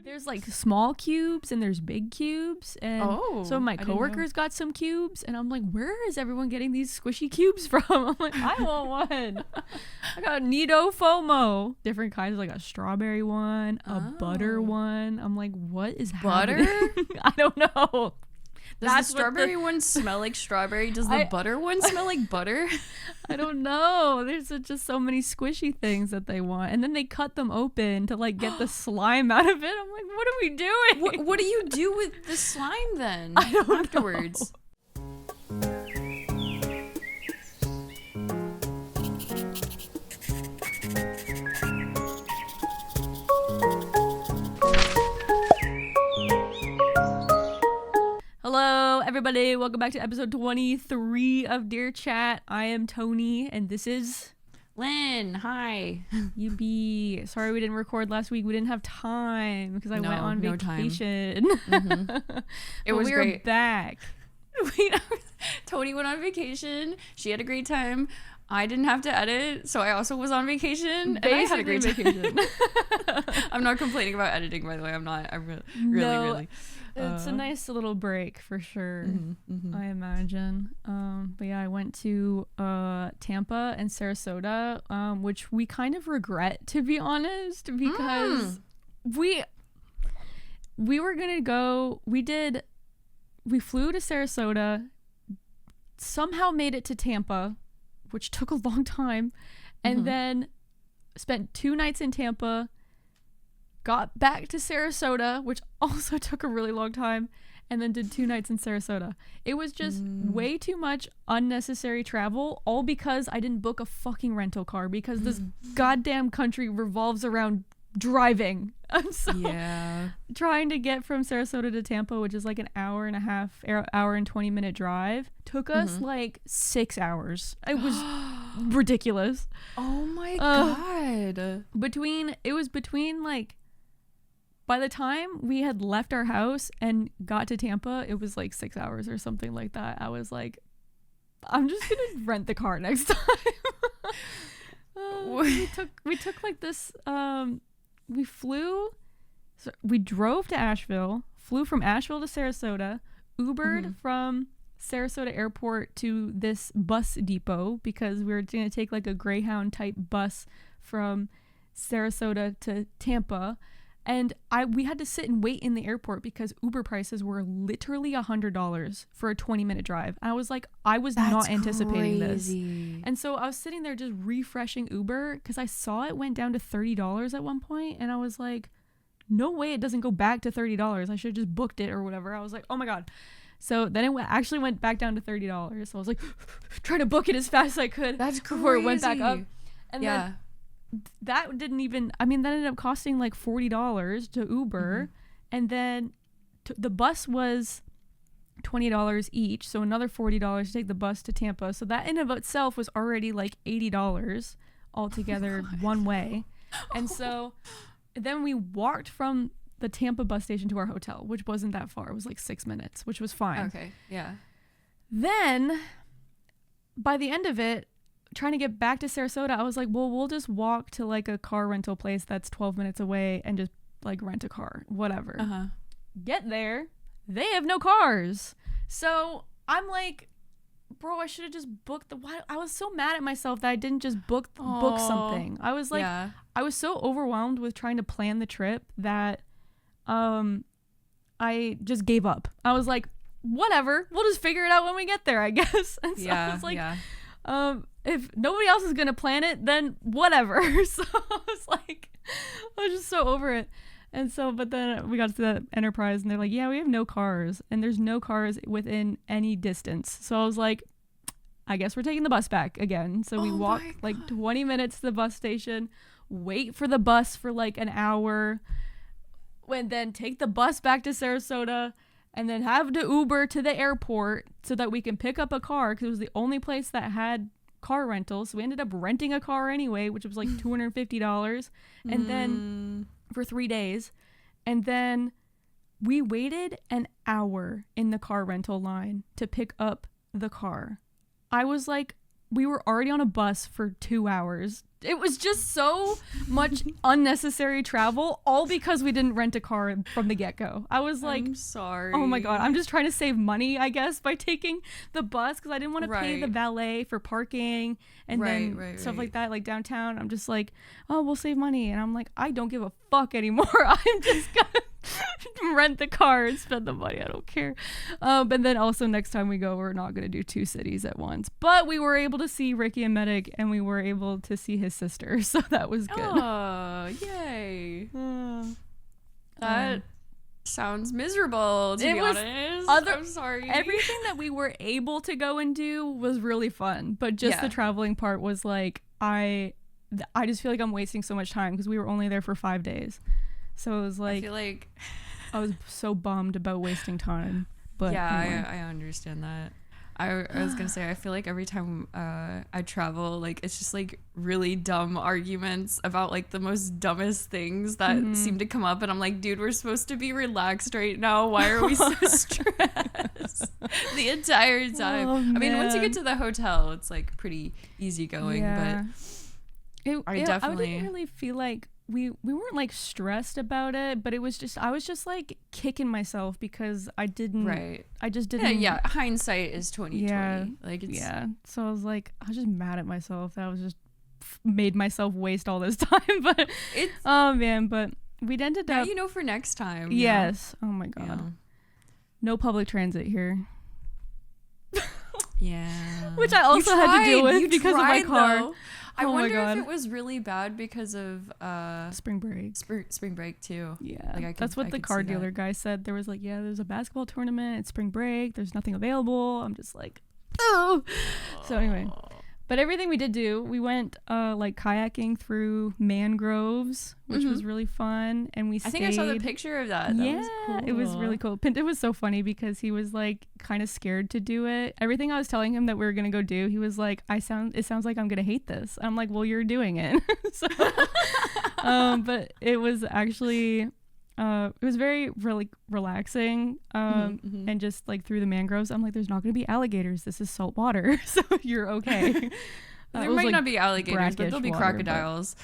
There's like small cubes and there's big cubes, and so my coworkers got some cubes, and I'm like, where is everyone getting these squishy cubes from? I'm like, I want one. I got Nido FOMO, different kinds, like a strawberry one, a butter one. I'm like, what is butter? I don't know. Does the strawberry one smell like strawberry? Does the butter one smell like butter? I don't know. There's just so many squishy things that they want. And then they cut them open to like get the slime out of it. I'm like, what are we doing? What do you do with the slime then? I don't afterwards. know. Hello, everybody. Welcome back to episode 23 of Dear Chat. I am Tony, and this is Lynn. Hi. You be. Sorry we didn't record last week. We didn't have time because I went on vacation. It was great. We're back. Tony went on vacation. She had a great time. I didn't have to edit, so I also was on vacation. And I had a great vacation. I'm not complaining about editing, by the way. I'm not. I really. It's a nice little break for sure. I imagine. But yeah, I went to Tampa and Sarasota, which we kind of regret, to be honest, because we were gonna go. We flew to Sarasota, somehow made it to Tampa, which took a long time, and then spent 2 nights in Tampa. Got back to Sarasota, which also took a really long time, and then did 2 nights in Sarasota. It was just way too much unnecessary travel, all because I didn't book a fucking rental car, because this goddamn country revolves around driving. So trying to get from Sarasota to Tampa, which is like an hour and 20-minute drive, took us like 6 hours. It was ridiculous. Oh my god. It was between like, by the time we had left our house and got to Tampa, it was like 6 hours or something like that. I was like, I'm just gonna rent the car next time. We took like this. We drove to Asheville, flew from Asheville to Sarasota, Ubered from Sarasota Airport to this bus depot because we were gonna take like a Greyhound type bus from Sarasota to Tampa. And we had to sit and wait in the airport because Uber prices were literally $100 for a 20-minute drive. I was like, That's not anticipating crazy. This. And so I was sitting there just refreshing Uber because I saw it went down to $30 at one point, and I was like, no way it doesn't go back to $30. I should have just booked it or whatever. I was like, oh my God. So then it actually went back down to $30. So I was like, trying to book it as fast as I could. That's crazy. Before it went back up. And then that ended up costing like $40 to Uber, and then the bus was $20 each, so another $40 to take the bus to Tampa. So that in of itself was already like $80 altogether one way. And so then we walked from the Tampa bus station to our hotel, which wasn't that far. It was like 6 minutes, which was fine. Okay, yeah. Then by the end of it, trying to get back to Sarasota, I was like, well, we'll just walk to like a car rental place that's 12 minutes away and just like rent a car, whatever. Get there, they have no cars. So I'm like, bro, I should have just booked I was so mad at myself that I didn't just book something. I was like, I was so overwhelmed with trying to plan the trip that I just gave up. I was like, whatever, we'll just figure it out when we get there, I guess. And so I was like, if nobody else is gonna plan it, then whatever. So I was just so over it. And so, but then we got to the Enterprise and they're like, yeah, we have no cars, and there's no cars within any distance. So I was like, I guess we're taking the bus back again. So we walked like 20 minutes to the bus station, wait for the bus for like an hour, and then take the bus back to Sarasota, and then have to Uber to the airport so that we can pick up a car, because it was the only place that had car rentals. So we ended up renting a car anyway, which was like $250, and then for 3 days. And then we waited an hour in the car rental line to pick up the car. I was like, we were already on a bus for 2 hours. It was just so much unnecessary travel, all because we didn't rent a car from the get-go. I was like, I'm sorry. Oh my God, I'm just trying to save money, I guess, by taking the bus, because I didn't want to pay the valet for parking and then stuff like that, like downtown. I'm just like, oh, we'll save money. And I'm like, I don't give a fuck anymore. I'm just gonna rent the car and spend the money. I don't care. But then also next time we go, we're not going to do 2 cities at once. But we were able to see Ricky and Medic, and we were able to see his sister. So that was good. Oh, yay. That sounds miserable, to be honest. I'm sorry. Everything that we were able to go and do was really fun. But just the traveling part was like, I just feel like I'm wasting so much time because we were only there for 5 days. So it was like, I feel like I was so bummed about wasting time. But yeah, anyway. I understand that. I was gonna say, I feel like every time I travel, like it's just like really dumb arguments about like the most dumbest things that seem to come up, and I'm like, dude, we're supposed to be relaxed right now. Why are we so stressed the entire time? Oh, I mean, once you get to the hotel, it's like pretty easygoing, but I didn't really feel like we weren't like stressed about it, but it was just, I was just like kicking myself because I just didn't. Yeah, hindsight is 20/20. Yeah, like it's, so I was like, I was just mad at myself that I was just made myself waste all this time. But it's but we'd ended up, you know, for next time. Yes. Oh my God. No public transit here. Yeah. Which I also had to deal with because of my car. Though. I wonder if it was really bad because of spring break. Spring break too. Yeah, like that's what the car dealer guy said. There was like, yeah, there's a basketball tournament. It's spring break. There's nothing available. I'm just like, oh. So anyway, but everything we did do, we went like kayaking through mangroves, which was really fun, and we stayed. I think I saw the picture of that. That was cool. It was really cool. It was so funny because he was like kind of scared to do it. Everything I was telling him that we were gonna go do, he was like, it sounds like I'm gonna hate this. I'm like, well, you're doing it. So, but it was actually. It was very really relaxing, and just like through the mangroves, I'm like, there's not going to be alligators. This is salt water, so you're okay. There might not be alligators, but there'll be crocodiles.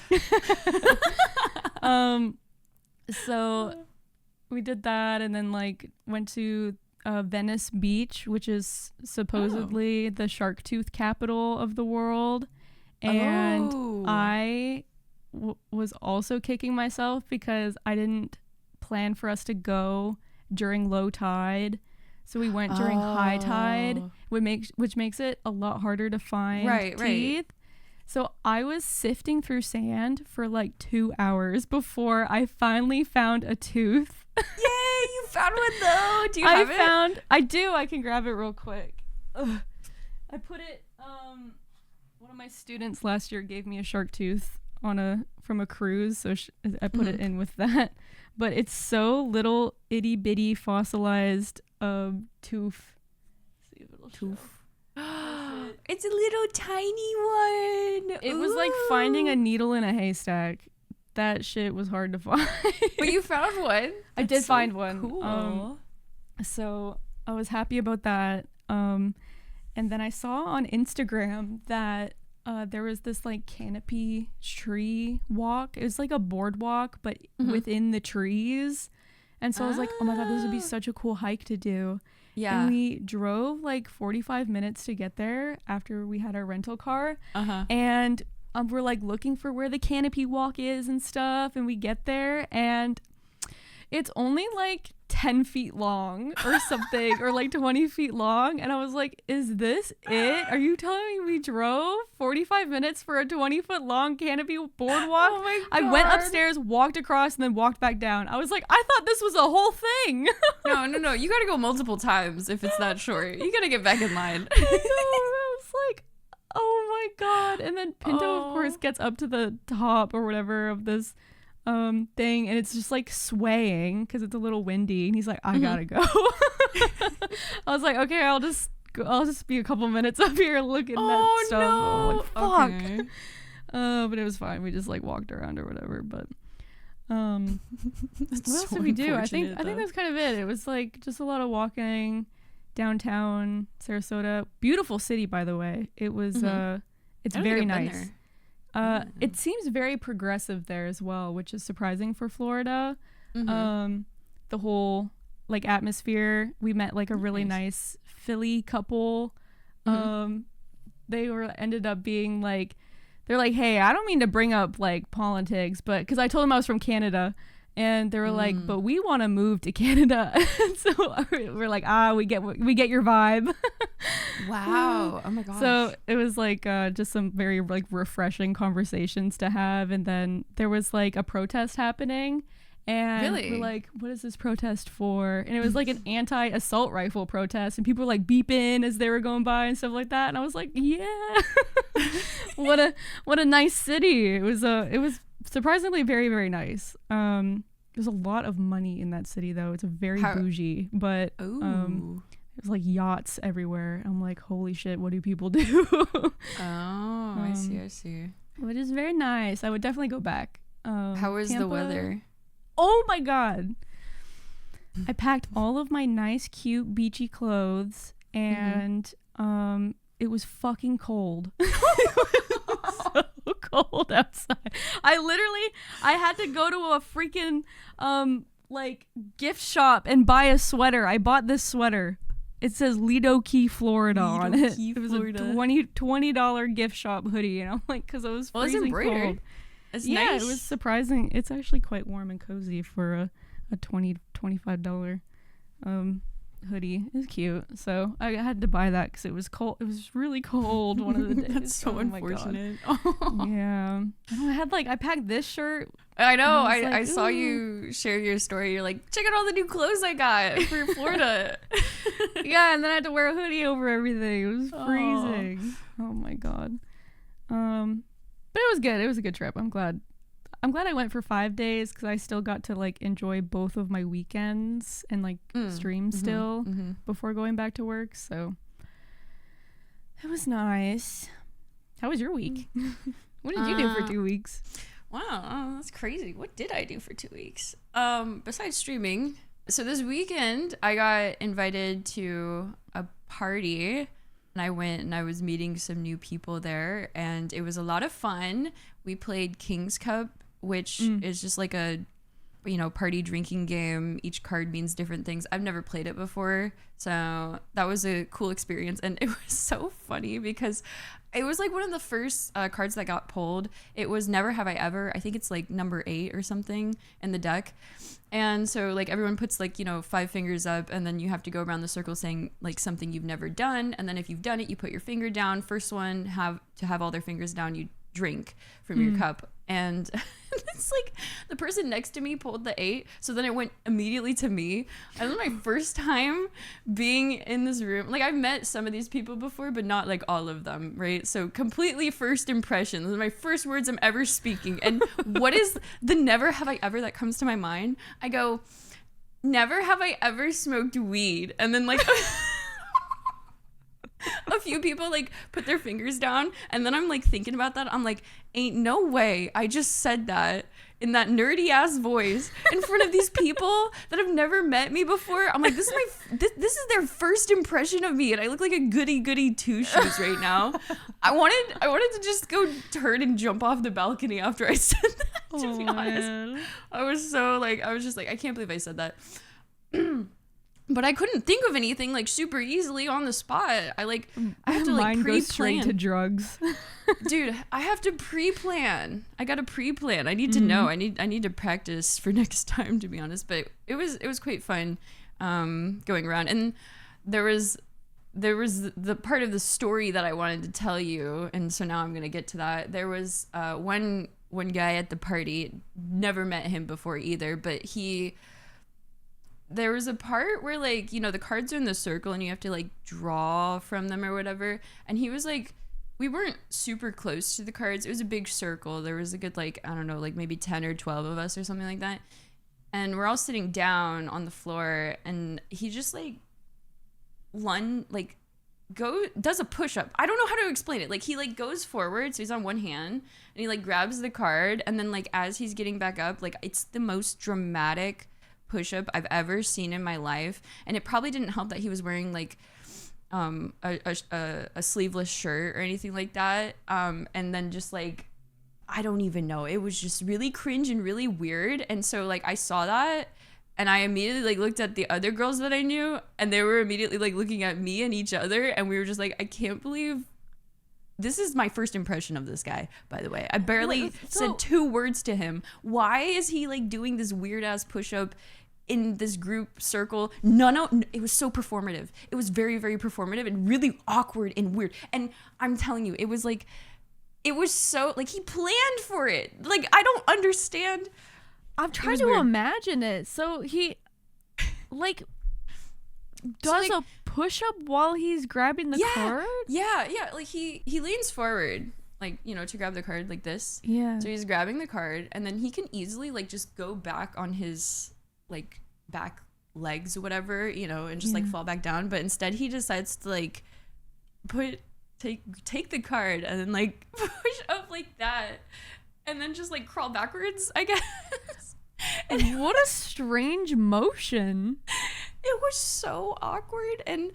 So we did that, and then like went to Venice Beach, which is supposedly the shark tooth capital of the world, and I was also kicking myself because I didn't plan for us to go during low tide, so we went during high tide, which makes it a lot harder to find teeth. So I was sifting through sand for like 2 hours before I finally found a tooth. Yay, you found one though. Do you have it? I do. I can grab it real quick. Ugh. I put it, one of my students last year gave me a shark tooth from a cruise, so I put it in with that. But it's so little itty bitty fossilized tooth. Let's see if it'll tooth. It's a little tiny one. It was like finding a needle in a haystack. That shit was hard to find. But you found one. I did find one. Cool. So I was happy about that. And then I saw on Instagram that there was this like canopy tree walk. It was like a boardwalk, but within the trees. And so I was like, oh my God, this would be such a cool hike to do. Yeah. And we drove like 45 minutes to get there after we had our rental car. And we're like looking for where the canopy walk is and stuff. And we get there and it's only like 10 feet long or something, or like 20 feet long. And I was like, is this it? Are you telling me we drove 45 minutes for a 20-foot long canopy boardwalk? Oh my God. I went upstairs, walked across, and then walked back down. I was like, I thought this was a whole thing. No. You got to go multiple times if it's that short. You got to get back in line. I know. I was like, oh my God. And then Pinto, of course, gets up to the top or whatever of this thing, and it's just like swaying because it's a little windy, and he's like, I gotta go. I was like, okay, I'll just be a couple minutes up here looking at stuff. No. Like, fuck. Okay. But it was fine. We just like walked around or whatever. But what else did we do? I think that's kind of it. It was like just a lot of walking, downtown Sarasota. Beautiful city, by the way. It was it's very nice. It seems very progressive there as well, which is surprising for Florida. The whole like atmosphere. We met like a really nice Philly couple. They ended up being like, they're like, hey, I don't mean to bring up like politics, but because I told them I was from Canada, and they were like, but we want to move to Canada. So we're like, we get your vibe. Wow. Oh my gosh. So it was like just some very like refreshing conversations to have. And then there was like a protest happening. And we're like, what is this protest for? And it was like an anti-assault rifle protest, and people were like beeping as they were going by and stuff like that. And I was like, yeah, what a nice city. It was surprisingly very, very nice. There's a lot of money in that city though. It's a very bougie, but there's like yachts everywhere. I'm like, holy shit, what do people do? I see. Which is very nice. I would definitely go back. How was the weather? Oh my god. I packed all of my nice, cute, beachy clothes, and it was fucking cold. It was so cold outside. I had to go to a freaking like gift shop and buy a sweater. I bought this sweater. It says Lido Key, Florida on it. It was a $20 gift shop hoodie, and I'm like, because I was freezing cold. It's nice. It was surprising. It's actually quite warm and cozy for a $25 hoodie. It was cute. So I had to buy that because it was cold. It was really cold one of the days. That's so unfortunate. Yeah. I packed this shirt. I know. I saw you share your story. You're like, check out all the new clothes I got for Florida. Yeah, and then I had to wear a hoodie over everything. It was freezing. Oh my god. But it was good. It was a good trip. I'm glad I went for 5 days because I still got to like enjoy both of my weekends and like stream still before going back to work. So it was nice. How was your week? What did you do for 2 weeks? Wow, that's crazy. What did I do for 2 weeks? Besides streaming. So this weekend I got invited to a party. And I went and I was meeting some new people there, and it was a lot of fun. We played King's Cup, which is just like a, party drinking game. Each card means different things. I've never played it before, so that was a cool experience. And it was so funny because it was like one of the first cards that got pulled. It was Never Have I Ever. I think it's like number 8 or something in the deck. And so like everyone puts like, 5 fingers up, and then you have to go around the circle saying like something you've never done. And then if you've done it, you put your finger down. First one have all their fingers down, you drink from your cup. And it's like the person next to me pulled the 8, so then it went immediately to me. It was my first time being in this room. Like, I've met some of these people before, but not like all of them, right? So completely first impression. Those are my first words I'm ever speaking. And what is the never have I ever that comes to my mind? I go, never have I ever smoked weed. And then like a few people like put their fingers down, and then I'm like thinking about that. I'm like, ain't no way I just said that in that nerdy ass voice in front of these people that have never met me before. I'm like, this is their first impression of me, and I look like a goody two shoes right now. I wanted to just go turn and jump off the balcony after I said that, to be honest. Man. I was just like, I can't believe I said that. But I couldn't think of anything like super easily on the spot. I have to like pre-plan. Goes straight to drugs. Dude, I have to pre-plan. I got to pre-plan. I need to know. I need to practice for next time, to be honest. But it was quite fun going around. And there was the part of the story that I wanted to tell you, and so now I'm going to get to that. There was one guy at the party, never met him before either, but there was a part where like, the cards are in the circle and you have to like draw from them or whatever. And he was like, we weren't super close to the cards. It was a big circle. There was a good, like, I don't know, like maybe 10 or 12 of us or something like that. And we're all sitting down on the floor, and he just like does a push-up. I don't know how to explain it. Like, he like goes forward, so he's on one hand, and he like grabs the card, and then like as he's getting back up, like it's the most dramatic push-up I've ever seen in my life. And it probably didn't help that he was wearing like a sleeveless shirt or anything like that. And then just like, I don't even know. It was just really cringe and really weird. And so like I saw that and I immediately like looked at the other girls that I knew, and they were immediately like looking at me and each other, and we were just like, I can't believe this is my first impression of this guy, by the way. I barely said 2 words to him. Why is he like doing this weird ass push-up in this group circle? It was so performative. It was very, very performative and really awkward and weird. And I'm telling you, it was so like he planned for it. Like, I don't understand. I'm trying to imagine it. So he like does a push-up while he's grabbing the card? Yeah. Like he leans forward, like, you know, to grab the card like this. Yeah. So he's grabbing the card, and then he can easily like just go back on his like back legs or whatever, you know, and just like fall back down. But instead he decides to like take the card and then like push up like that, and then just like crawl backwards, I guess. And what a strange motion. It was so awkward. And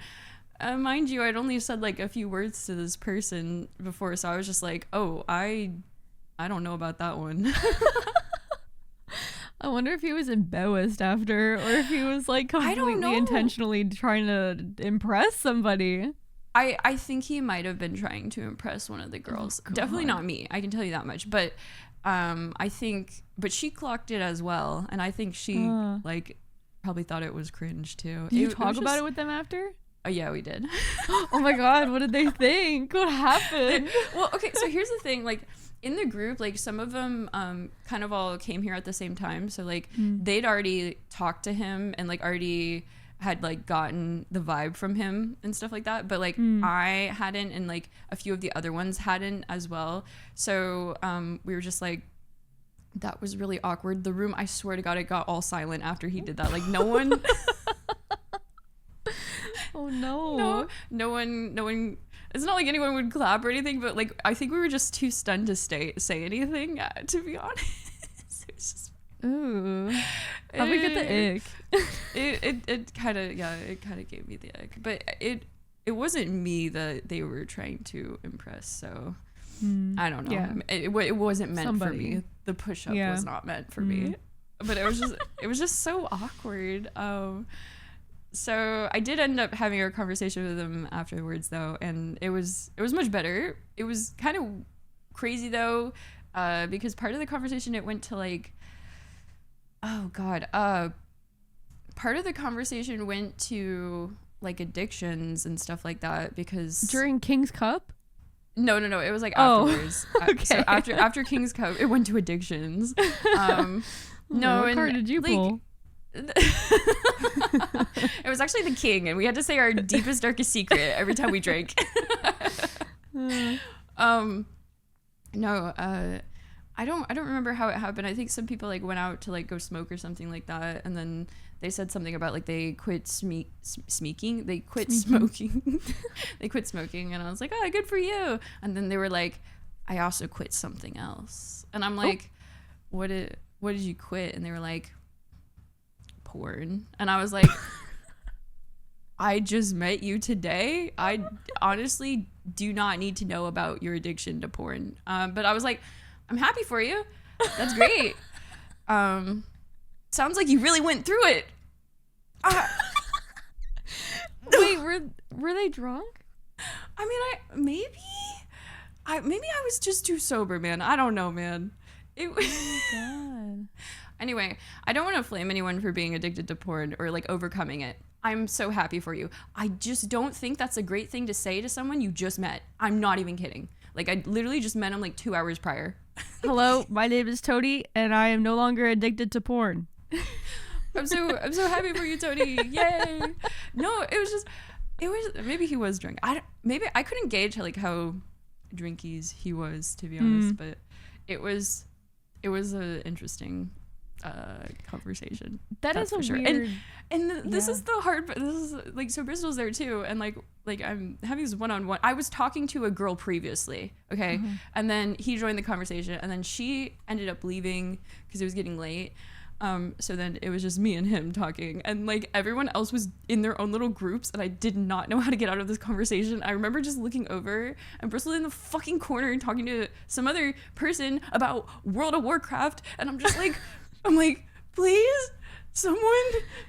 mind you, I'd only said like a few words to this person before, so I was just like, oh, I don't know about that one. I wonder if he was embarrassed after, or if he was like completely intentionally trying to impress somebody. I think he might have been trying to impress one of the girls. Definitely not me, I can tell you that much. But I think, but she clocked it as well, and I think she like probably thought it was cringe too. Did you talk about it with them after? Oh yeah, we did. Oh my god, what did they think? What happened? Well, okay, so here's the thing, like in the group, like some of them kind of all came here at the same time, so like they'd already talked to him and like already had like gotten the vibe from him and stuff like that, but like I hadn't, and like a few of the other ones hadn't as well. So we were just like, that was really awkward. The room, I swear to God, it got all silent after he did that. Like no one oh no. No one, it's not like anyone would clap or anything, but like I think we were just too stunned to say anything, to be honest. It was just, ooh, how we get the ick? It kind of gave me the ick, but it wasn't me that they were trying to impress, so I don't know. Yeah. It wasn't meant for me. The push-up was not meant for me, but it was just so awkward. So I did end up having a conversation with him afterwards though, and it was much better. It was kind of crazy though, because part of the conversation, it went to like, oh god, part of the conversation went to like addictions and stuff like that, because during King's Cup. No, it was like afterwards. Okay. So after King's Cup, it went to addictions. No, what card did you pull? It was actually the king, and we had to say our deepest, darkest secret every time we drank. I don't remember how it happened. I think some people like went out to like go smoke or something like that, and then they said something about like they quit smoking. They quit smoking. They quit smoking, and I was like, oh, good for you. And then they were like, I also quit something else, and I'm like, what did you quit? And they were like, porn. And I was like, I just met you today. I honestly do not need to know about your addiction to porn. But I was like, I'm happy for you. That's great. Sounds like you really went through it. Wait, were they drunk? I mean, maybe I was just too sober, man. I don't know, man. It was. Oh my god. Anyway, I don't want to flame anyone for being addicted to porn or like overcoming it. I'm so happy for you. I just don't think that's a great thing to say to someone you just met. I'm not even kidding. Like, I literally just met him like 2 hours prior. Hello, my name is Tony, and I am no longer addicted to porn. I'm so happy for you, Tony. Yay. No, it was maybe he was drunk. Maybe I couldn't gauge how drinkies he was, to be honest, but it was an interesting conversation. That's for sure. Weird, and this is the hard part. This is like, so Bristol's there too, and like I'm having this one-on-one. I was talking to a girl previously, okay, and then he joined the conversation, and then she ended up leaving because it was getting late. So then it was just me and him talking, and like everyone else was in their own little groups, and I did not know how to get out of this conversation. I remember just looking over and Bristol in the fucking corner and talking to some other person about World of Warcraft, and I'm just like, please, someone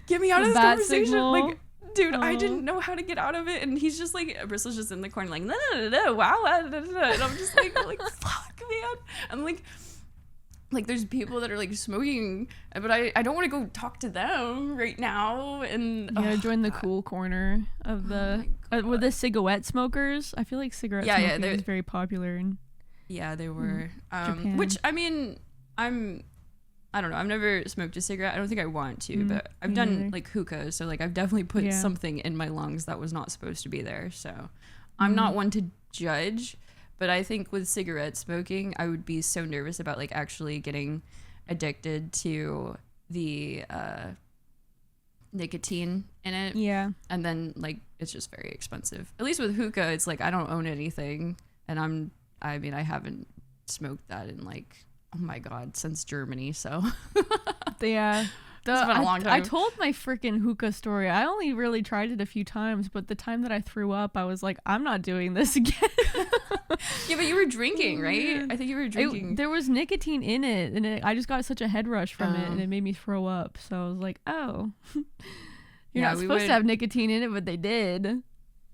get me out of this conversation. Signal. Like, dude, I didn't know how to get out of it, and he's just like, Bristol's just in the corner like, no, wow, and I'm just like fuck, man. I'm like there's people that are like smoking, but I don't want to go talk to them right now. And join the cool corner of the with the cigarette smokers. I feel like cigarette smoking is very popular in they were Japan. Which I mean, I don't know, I've never smoked a cigarette. I don't think I want to, but I've done like hookah, so like I've definitely put something in my lungs that was not supposed to be there. So I'm not one to judge. But I think with cigarette smoking, I would be so nervous about like actually getting addicted to the nicotine in it. Yeah. And then like it's just very expensive. At least with hookah, it's like I don't own anything, and I haven't smoked that in like, oh my God, since Germany. So yeah. It's been a long time. I told my freaking hookah story. I only really tried it a few times, but the time that I threw up, I was like, I'm not doing this again. Yeah, but you were drinking, right? I think you were drinking. There was nicotine in it, and I just got such a head rush from it, and it made me throw up. So I was like, oh, you're not supposed to have nicotine in it, but they did.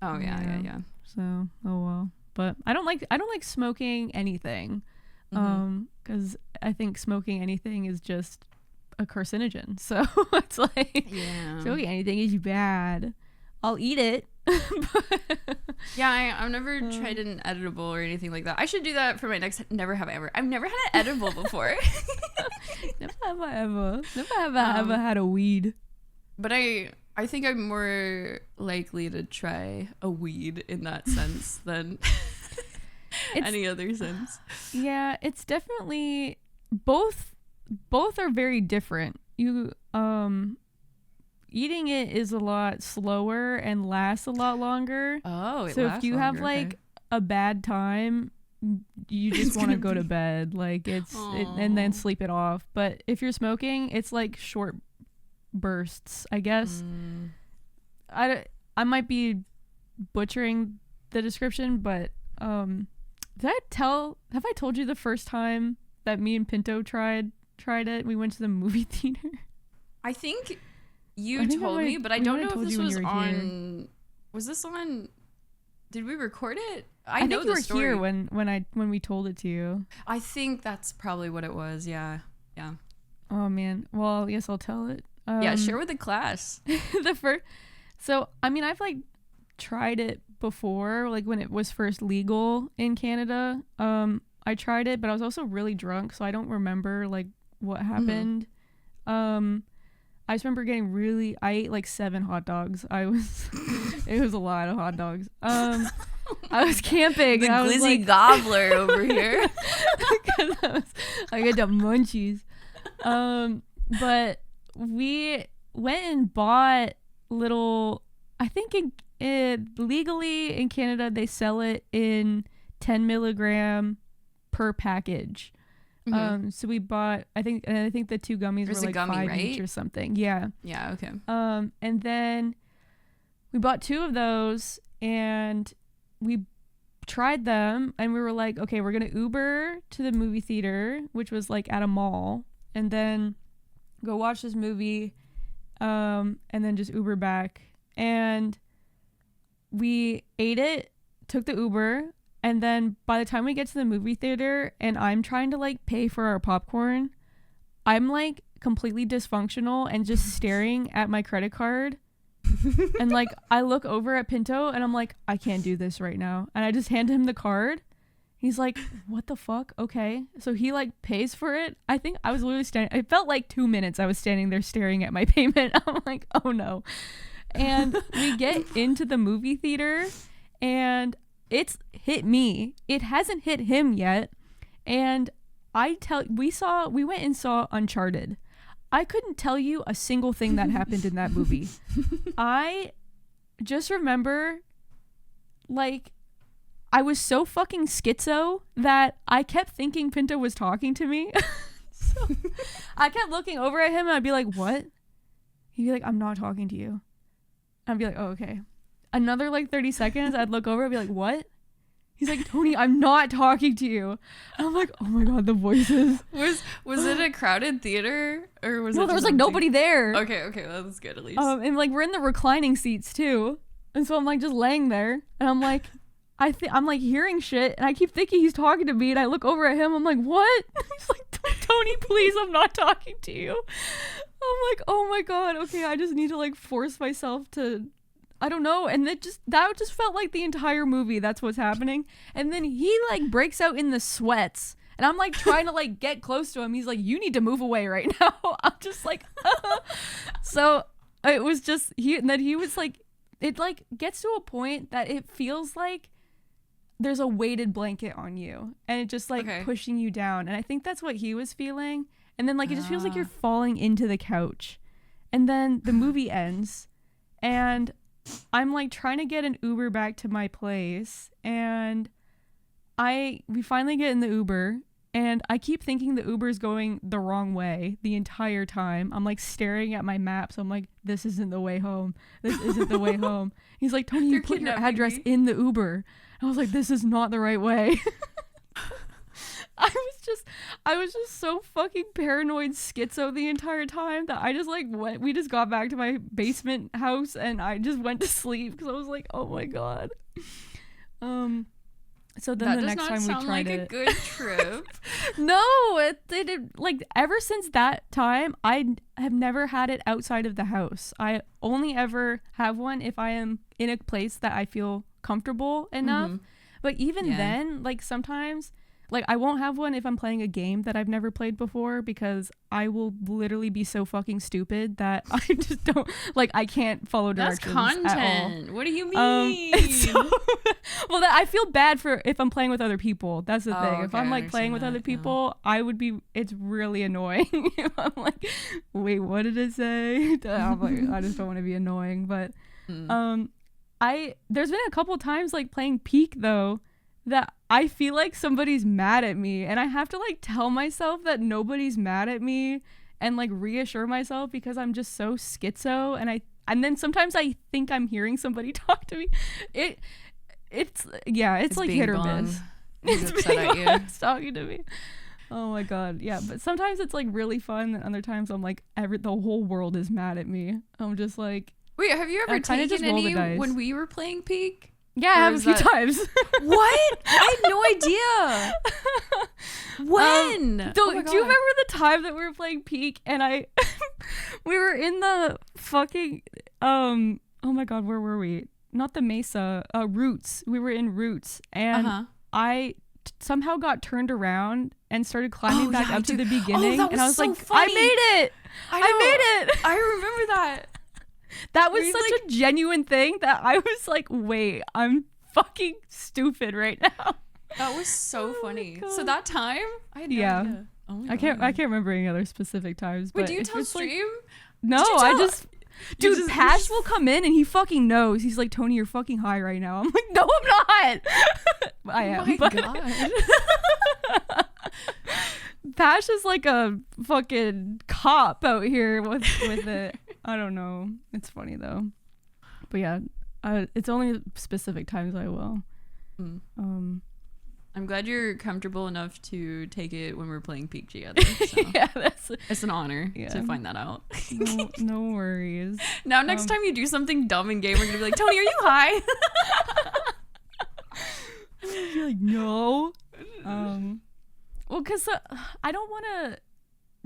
Oh yeah. So oh well, but I don't like smoking anything, because I think smoking anything is just a carcinogen. So it's like smoking anything is bad. I'll eat it. Yeah, I've never tried an edible or anything like that. I should do that for my next never have I ever. I've never had an edible before. Never have I ever had a weed. But I think I'm more likely to try a weed in that sense than any other sense. Yeah, it's definitely both are very different. You eating it is a lot slower and lasts a lot longer. Oh, so if you have like a bad time, you just want to go to bed, like and then sleep it off. But if you're smoking, it's like short bursts, I guess. I might be butchering the description, but have I told you the first time that me and Pinto tried it? We went to the movie theater. I think you told me, but I don't know if this was on. Was this on? Did we record it? I know you were here when we told it to you. I think that's probably what it was. Yeah. Oh man. Well, I guess I'll tell it. Yeah, share with the class. So I mean, I've like tried it before, like when it was first legal in Canada. I tried it, but I was also really drunk, so I don't remember like what happened. I just remember I ate like 7 hot dogs. It was a lot of hot dogs. I was camping. The glizzy gobbler over here. I got the munchies. But we went and bought little, I think legally in Canada, they sell it in 10 milligram per package. So we bought, I think the 2 gummies were like gummy, 5 each or something. Yeah. Yeah. Okay. And then we bought 2 of those and we tried them, and we were like, okay, we're gonna Uber to the movie theater, which was like at a mall, and then go watch this movie, and then just Uber back. And we ate it, took the Uber. And then by the time we get to the movie theater and I'm trying to like pay for our popcorn, I'm like completely dysfunctional and just staring at my credit card. And like I look over at Pinto and I'm like, I can't do this right now. And I just hand him the card. He's like, what the fuck? Okay. So he like pays for it. I think I was literally standing. It felt like 2 minutes I was standing there staring at my payment. I'm like, oh no. And we get into the movie theater and it's hit me. It hasn't hit him yet. And we went and saw Uncharted. I couldn't tell you a single thing that happened in that movie. I just remember, like, I was so fucking schizo that I kept thinking Pinto was talking to me. So I kept looking over at him and I'd be like, what? He'd be like, I'm not talking to you. I'd be like, oh, okay. Another like 30 seconds, I'd look over and be like, what? He's like, Tony, I'm not talking to you. And I'm like, oh my God, the voices. Was it a crowded theater or was it? No, there was like nobody there. Okay, that's good at least. And like we're in the reclining seats too, and so I'm like just laying there, and I'm like, I'm like hearing shit, and I keep thinking he's talking to me, and I look over at him, I'm like, what? He's like, Tony, please, I'm not talking to you. I'm like, oh my God, okay, I just need to like force myself to. I don't know, and that just felt like the entire movie. That's what's happening. And then he like breaks out in the sweats, and I'm like trying to like get close to him. He's like, you need to move away right now. I'm just like, so it was just he was like, it like gets to a point that it feels like there's a weighted blanket on you, and it just like pushing you down. And I think that's what he was feeling. And then like it just feels like you're falling into the couch, and then the movie ends, and I'm like trying to get an Uber back to my place, and we finally get in the Uber, and I keep thinking the Uber's going the wrong way the entire time. I'm like staring at my map, so I'm like, this isn't the way home. This isn't the way home. He's like, Tony, you put your address in the Uber. I was like, this is not the right way. I was just so fucking paranoid schizo the entire time that I just like we just got back to my basement house and I just went to sleep because I was like, oh my God. So then the next time we tried it. That does not sound like a good trip. No, it like ever since that time I have never had it outside of the house. I only ever have one if I am in a place that I feel comfortable enough. But even then, like sometimes. Like, I won't have one if I'm playing a game that I've never played before because I will literally be so fucking stupid that I just don't, like, I can't follow directions. That's content. At all. What do you mean? Well, I feel bad for if I'm playing with other people. That's the thing. Okay, if I'm, like, playing with other people, it's really annoying. I'm like, wait, what did it say? I'm like, I just don't want to be annoying. But, there's been a couple times, like, playing Peak, though, that I feel like somebody's mad at me, and I have to like tell myself that nobody's mad at me and like reassure myself because I'm just so schizo, and then sometimes I think I'm hearing somebody talk to me. It's like hit or miss. It's being talking to me. Oh my God. Yeah, but sometimes it's like really fun, and other times I'm like the whole world is mad at me. I'm just like, wait, have you ever taken any when we were playing Peak? Yeah, I have a few times. What? I had no idea. When? Do you remember the time that we were playing Peak and we were in the fucking oh my God, where were we? Not the Mesa, Roots. We were in Roots, and I somehow got turned around and started climbing back up to the beginning, and I was so like, funny. I made it. I made it. I remember that. That was such a genuine thing that I was like, wait, I'm fucking stupid right now. That was so funny. So that time, I had no idea. Oh my God. I can't remember any other specific times. Wait, do you tell stream? Like, no, dude, Pash will come in and he fucking knows. He's like, Tony, you're fucking high right now. I'm like, no, I'm not. I am. Oh my God. Pash is like a fucking cop out here with it. I don't know. It's funny though. But yeah, it's only specific times I will. I'm glad you're comfortable enough to take it when we're playing Peak together. So. Yeah, it's an honor to find that out. No worries. Now next time you do something dumb in game, we're gonna be like, Tony, are you high? You're like, no. Well, because I don't want to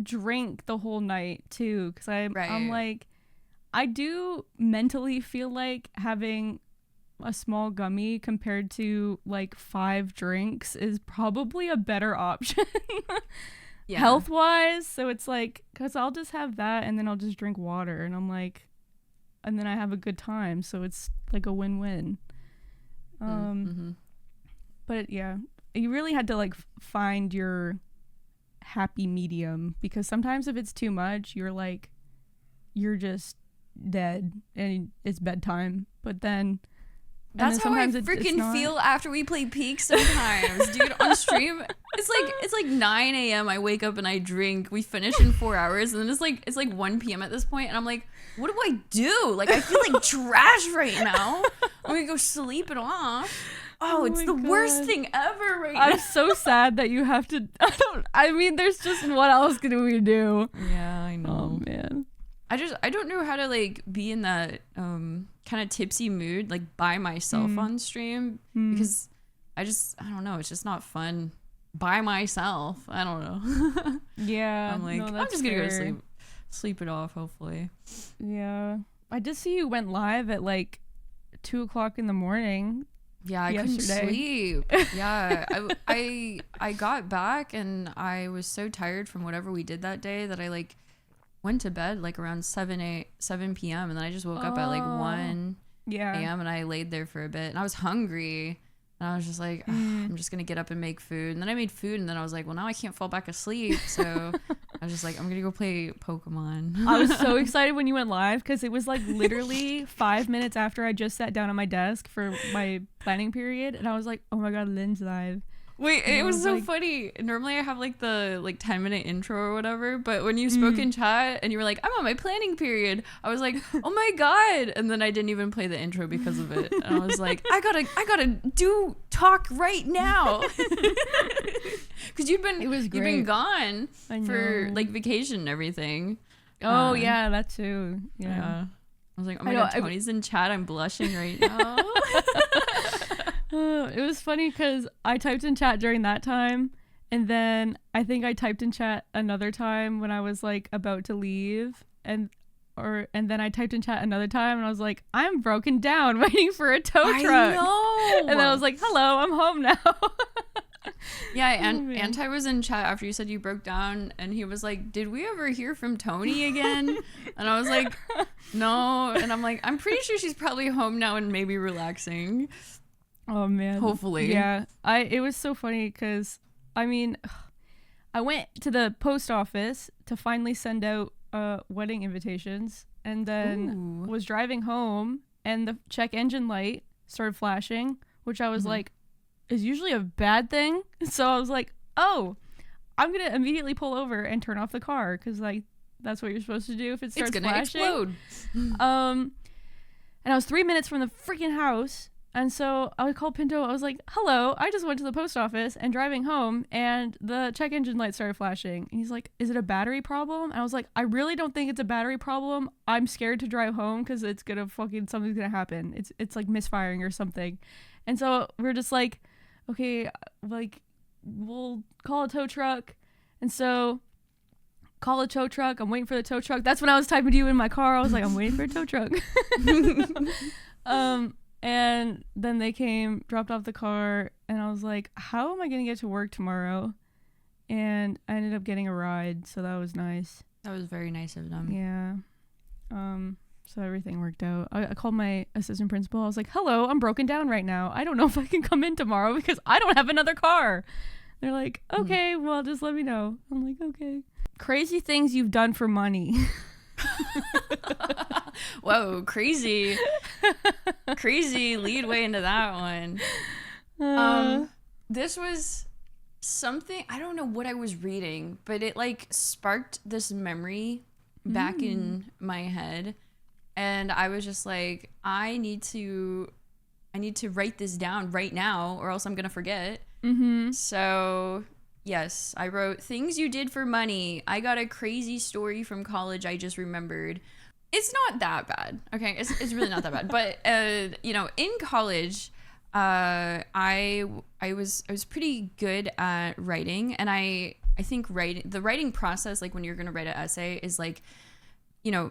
drink the whole night too, because I'm like, I do mentally feel like having a small gummy compared to like 5 drinks is probably a better option health wise. So it's like, because I'll just have that and then I'll just drink water, and I'm like, and then I have a good time, so it's like a win-win. But yeah, you really had to like find your happy medium, because sometimes if it's too much, you're just dead and it's bedtime. But then That's how I freaking feel after we play Peak sometimes, dude. On stream, it's like 9 a.m. I wake up and I drink. We finish in 4 hours, and then it's like 1 p.m. at this point, and I'm like, what do I do? Like, I feel like trash right now. I'm gonna go sleep it off. Oh, it's the worst thing ever right now. I'm so sad that you have to. I mean, there's just what else can we do? Yeah, I know. Oh man. I don't know how to like be in that kind of tipsy mood like by myself on stream because I don't know, it's just not fun by myself. I don't know. Yeah. I'm like, I'm just gonna go sleep it off, hopefully. Yeah. I did see you went live at like 2:00 in the morning. Yeah, I couldn't sleep. Yeah, I got back and I was so tired from whatever we did that day that I like went to bed like around 7 p.m. and then I just woke up at like 1 a.m. and I laid there for a bit and I was hungry and I was just like, I'm just gonna get up and make food. And then I made food and then I was like, well, now I can't fall back asleep, so I was just like, I'm gonna go play Pokemon. I was so excited when you went live because it was like literally 5 minutes after I just sat down at my desk for my planning period and I was like, oh my god, Lyn's live. Wait, it was so funny. Normally I have like the 10-minute intro or whatever, but when you spoke in chat and you were like, I'm on my planning period, I was like, oh my god, and then I didn't even play the intro because of it. And I was like, I gotta talk right now. Because you've been gone for like vacation and everything. Oh yeah, that too. Yeah. I was like, oh my god, Tony's in chat, I'm blushing right now. It was funny because I typed in chat during that time, and then I think I typed in chat another time when I was like about to leave, and then I typed in chat another time, and I was like, I'm broken down waiting for a tow truck. I know. And then I was like, hello, I'm home now. Yeah, and Anti was in chat after you said you broke down, and he was like, did we ever hear from Tony again? And I was like, no. And I'm like, I'm pretty sure she's probably home now and maybe relaxing. Oh man, hopefully. Yeah, it was so funny because I mean, I went to the post office to finally send out wedding invitations, and then was driving home and the check engine light started flashing, which I was like is usually a bad thing, so I was like, oh, I'm gonna immediately pull over and turn off the car because like that's what you're supposed to do if it starts flashing. Explode. And I was 3 minutes from the freaking house. And so I called Pinto. I was like, hello, I just went to the post office and driving home and the check engine light started flashing. And he's like, is it a battery problem? And I was like, I really don't think it's a battery problem. I'm scared to drive home because it's going to something's going to happen. It's like misfiring or something. And so we're just like, okay, like we'll call a tow truck. And so call a tow truck. I'm waiting for the tow truck. That's when I was typing to you in my car. I was like, I'm waiting for a tow truck. And then they came, dropped off the car, and I was like, how am I going to get to work tomorrow? And I ended up getting a ride, so that was nice. That was very nice of them. Yeah. So everything worked out. I called my assistant principal. I was like, hello, I'm broken down right now. I don't know if I can come in tomorrow because I don't have another car. They're like, okay, well, just let me know. I'm like, okay. Crazy things you've done for money. Whoa, crazy lead way into that one. This was something, I don't know what I was reading, but it like sparked this memory back in my head, and I was just like, I need to write this down right now or else I'm gonna forget. So yes, I wrote things you did for money. I got a crazy story from college I just remembered. It's not that bad. Okay, it's really not that bad. But in college, I was pretty good at writing, and I think the writing process, like when you're gonna write an essay, is like,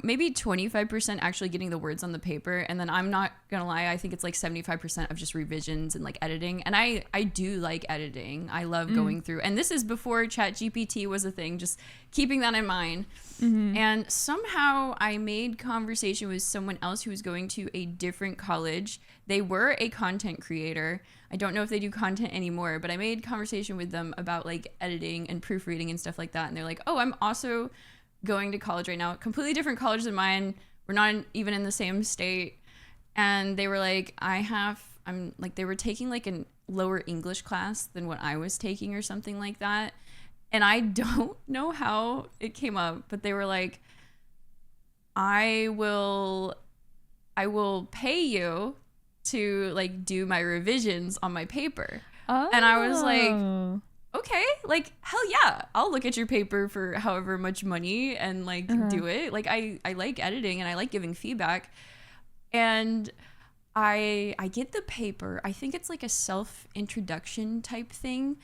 maybe 25% actually getting the words on the paper, and then I'm not gonna lie, I think it's like 75% of just revisions and like editing. And I do like editing. I love going through, and this is before ChatGPT was a thing, just keeping that in mind. And somehow I made conversation with someone else who was going to a different college. They were a content creator. I don't know if they do content anymore, but I made conversation with them about like editing and proofreading and stuff like that. And they're like, oh, I'm also going to college right now, completely different college than mine. We're not even in the same state. And they were like, I have I'm like, they were taking like a lower English class than what I was taking or something like that. And I don't know how it came up, but they were like, I will pay you to like do my revisions on my paper. Oh. And I was like, okay, like, hell yeah, I'll look at your paper for however much money and like do it. Like I like editing and I like giving feedback. And I get the paper. I think it's like a self-introduction type thing.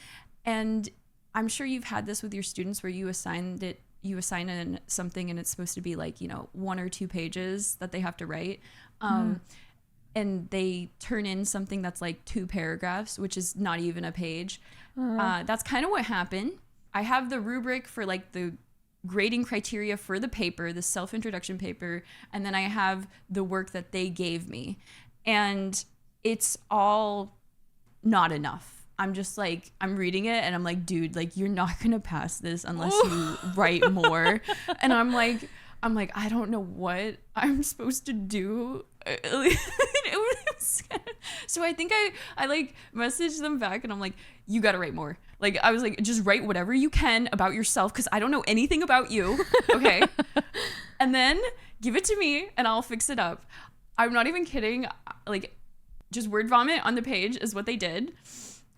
And I'm sure you've had this with your students where you assign in something and it's supposed to be like, 1 or 2 pages that they have to write. And they turn in something that's like 2 paragraphs, which is not even a page. That's kind of what happened. I have the rubric for like the grading criteria for the paper, the self-introduction paper, and then I have the work that they gave me. And it's all not enough. I'm just like, I'm reading it and I'm like, dude, like, you're not going to pass this unless you write more. And I'm like, I don't know what I'm supposed to do. So I think I like messaged them back and I'm like, you got to write more. Like, I was like, just write whatever you can about yourself because I don't know anything about you. Okay. And then give it to me and I'll fix it up. I'm not even kidding. Like, just word vomit on the page is what they did.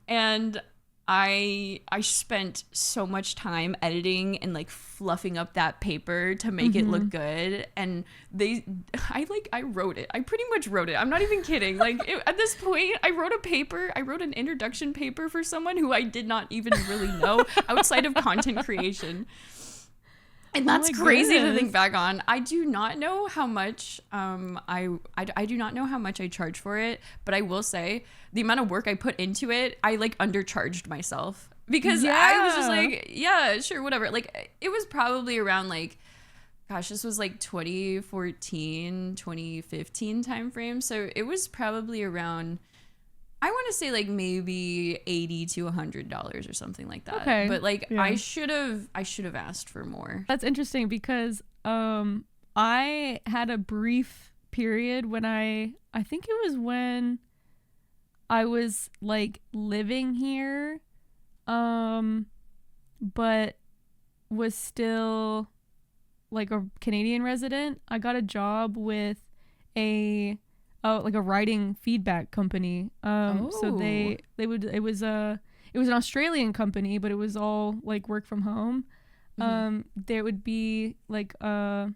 And I spent so much time editing and like fluffing up that paper to make it look good. And I wrote it. I pretty much wrote it. I'm not even kidding. Like at this point, I wrote an introduction paper for someone who I did not even really know outside of content creation. And that's crazy to think back on. I do not know how much I do not know how much I charge for it, but I will say the amount of work I put into it, I like undercharged myself because I was just like, yeah, sure, whatever. Like it was probably around like, gosh, this was like 2014, 2015 timeframe. So it was probably around, I want to say like maybe $80 to $100 or something like that. Okay. But like I should have asked for more. That's interesting because I had a brief period when I think it was when I was like living here but was still like a Canadian resident. I got a job with a writing feedback company. So it was an Australian company, but it was all like work from home. There would be like I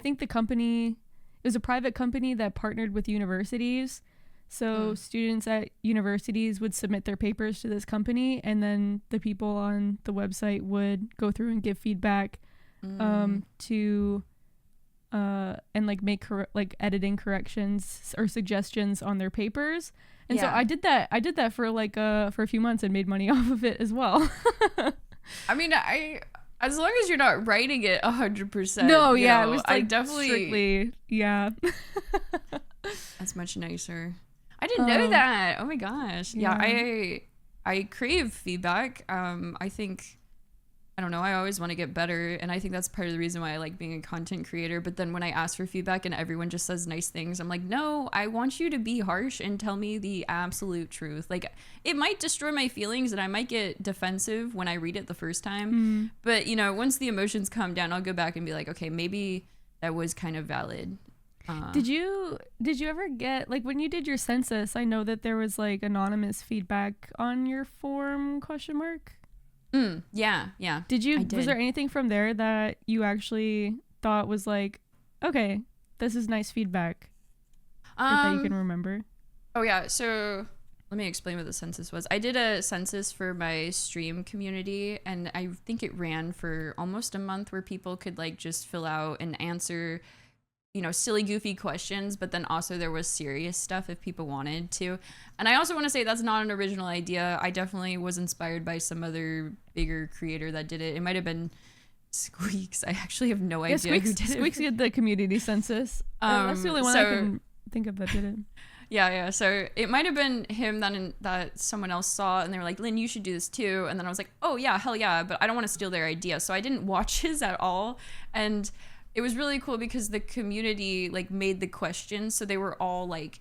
think the company, it was a private company that partnered with universities. So students at universities would submit their papers to this company, and then the people on the website would go through and give feedback to and like make editing corrections or suggestions on their papers. And so I did that for like for a few months and made money off of it as well. I mean, as long as you're not writing it 100%. No, it was like I definitely strictly, That's much nicer. I didn't know that. Oh my gosh. Yeah, I crave feedback. I think, I don't know, I always want to get better, and I think that's part of the reason why I like being a content creator. But then when I ask for feedback and everyone just says nice things, I'm like, no, I want you to be harsh and tell me the absolute truth. Like, it might destroy my feelings and I might get defensive when I read it the first time, but once the emotions calm down, I'll go back and be like, okay, maybe that was kind of valid. Did you ever get, like, when you did your census, I know that there was like anonymous feedback on your form ? Yeah. Was there anything from there that you actually thought was like, okay, this is nice feedback, that you can remember? Oh yeah, so let me explain what the census was. I did a census for my stream community, and I think it ran for almost a month, where people could like just fill out and answer silly, goofy questions, but then also there was serious stuff if people wanted to. And I also want to say that's not an original idea. I definitely was inspired by some other bigger creator that did it. It might have been Squeaks. I actually have no idea who did it. Squeaks did the community census. That's the only one I can think of that did it. Yeah. So it might have been him that someone else saw, and they were like, Lynn, you should do this too. And then I was like, oh yeah, hell yeah, but I don't want to steal their idea. So I didn't watch his at all. And it was really cool because the community like made the questions, so they were all like,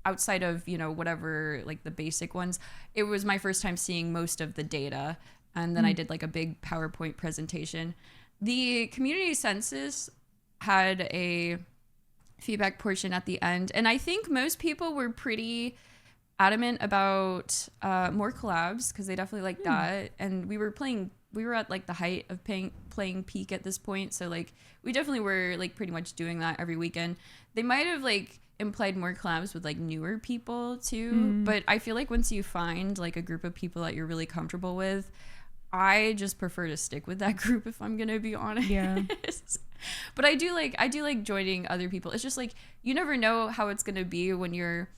outside of, you know, whatever, like the basic ones, it was my first time seeing most of the data. And then I did like a big PowerPoint presentation. The community census had a feedback portion at the end. And I think most people were pretty adamant about more collabs, because they definitely like that. And we were at like the height of playing peak at this point. So like we definitely were like pretty much doing that every weekend. They might have like implied more collabs with like newer people too. But I feel like once you find like a group of people that you're really comfortable with, I just prefer to stick with that group, if I'm gonna be honest. Yeah. But I do like joining other people. It's just like you never know how it's gonna be when you're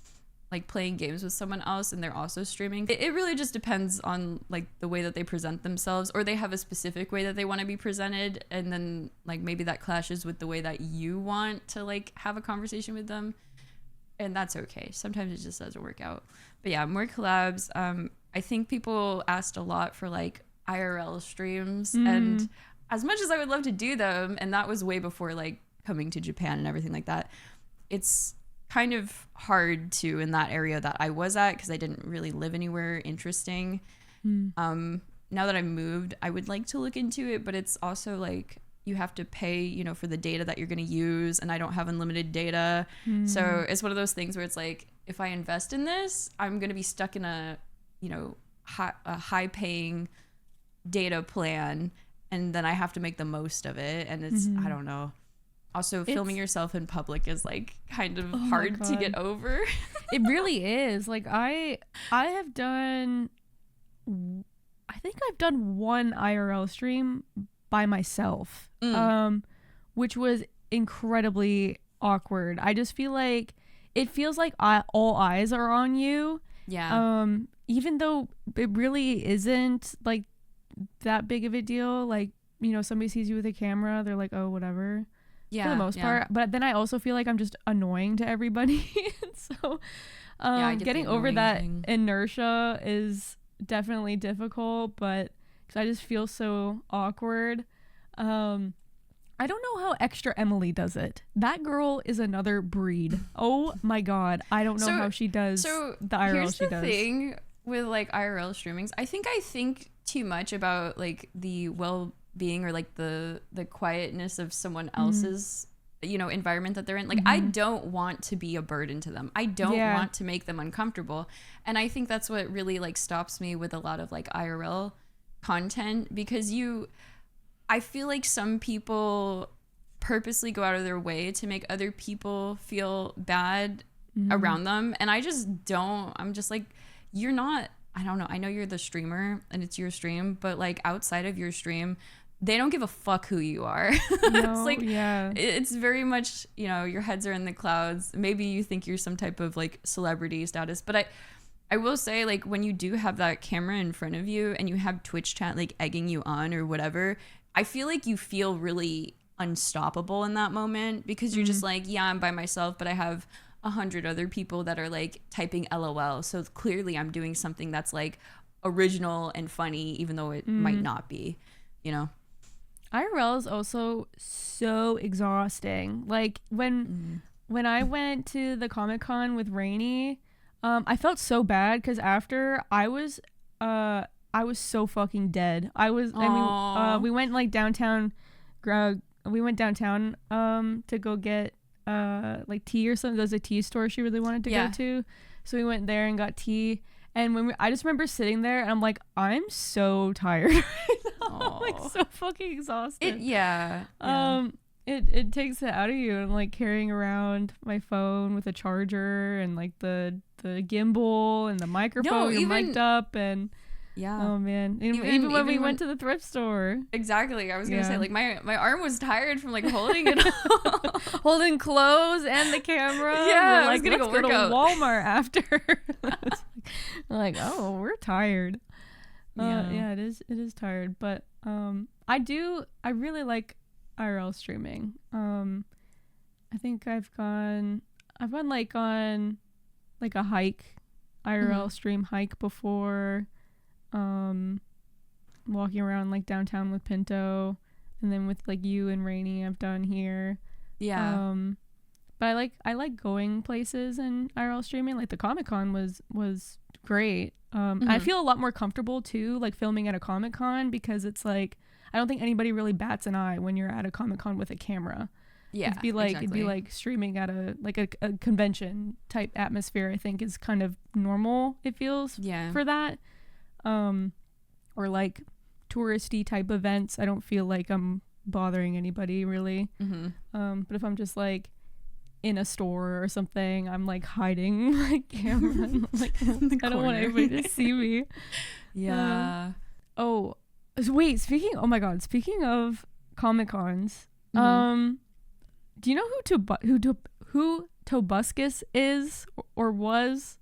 like playing games with someone else and they're also streaming. It really just depends on like the way that they present themselves, or they have a specific way that they want to be presented, and then like maybe that clashes with the way that you want to like have a conversation with them, and that's okay. Sometimes it just doesn't work out. But yeah, more collabs. I think people asked a lot for like IRL streams, and as much as I would love to do them, and that was way before like coming to Japan and everything like that, it's kind of hard to in that area that I was at, because I didn't really live anywhere interesting. Now that I moved, I would like to look into it, but it's also like you have to pay, you know, for the data that you're going to use, and I don't have unlimited data. So it's one of those things where it's like, if I invest in this, I'm going to be stuck in a, you know, high paying data plan, and then I have to make the most of it, and it's I don't know. Also, filming yourself in public is like kind of hard to get over. It really is. Like I have done, I think I've done one IRL stream by myself, which was incredibly awkward. I just feel like it feels like all eyes are on you. Yeah. Even though it really isn't like that big of a deal. Like, you know, somebody sees you with a camera, they're like, oh, whatever. Yeah, for the most part. But then I also feel like I'm just annoying to everybody. So getting over that inertia is definitely difficult, but because I just feel so awkward. I don't know how Extra Emily does it. That girl is another breed. Oh my god, I don't know how she does the IRL she does. Here's the thing with like IRL streamings. I think too much about like the well-being or like the quietness of someone else's you know, environment that they're in. Like I don't want to be a burden to them. I don't want to make them uncomfortable. And I think that's what really like stops me with a lot of like IRL content, because I feel like some people purposely go out of their way to make other people feel bad around them, and I just don't. I'm just like, you're not, I don't know, I know you're the streamer and it's your stream, but like outside of your stream, they don't give a fuck who you are. No, it's like, it's very much, you know, your heads are in the clouds. Maybe you think you're some type of like celebrity status, but I will say, like, when you do have that camera in front of you and you have Twitch chat like egging you on or whatever, I feel like you feel really unstoppable in that moment, because you're just like, yeah, I'm by myself, but I have 100 other people that are like typing LOL. So clearly I'm doing something that's like original and funny, even though it might not be, you know? IRL is also so exhausting. Like when I went to the Comic-Con with Rainy, I felt so bad because after I was so fucking dead. We went like downtown. We went downtown to go get like tea or something. There's a tea store she really wanted to go to, so we went there and got tea. And I just remember sitting there and I'm like, I'm so tired right now. I'm like so fucking exhausted. It takes it out of you. And like carrying around my phone with a charger and like the gimbal and the microphone, you're mic'd up, and oh man, even when we went to the thrift store. Exactly. I was gonna say, like, my arm was tired from like holding it holding clothes and the camera. Yeah, we're I was gonna go to Walmart after. Like, oh, we're tired. It is tired, but I really like IRL streaming. I think I've gone like on like a hike, IRL stream hike before, walking around like downtown with Pinto, and then with like you and Rainy I've done here. But I like going places and IRL streaming. Like the Comic-Con was great. I feel a lot more comfortable too, like filming at a Comic-Con, because it's like I don't think anybody really bats an eye when you're at a Comic-Con with a camera. Yeah, it'd be like streaming at a convention type atmosphere. I think is kind of normal. It feels for that, or like touristy type events. I don't feel like I'm bothering anybody really. But if I'm just like in a store or something, I'm like hiding my camera. And, like I don't want anybody to see me. Yeah. Oh wait, speaking of Comic-Cons, do you know who Tobuscus is or was?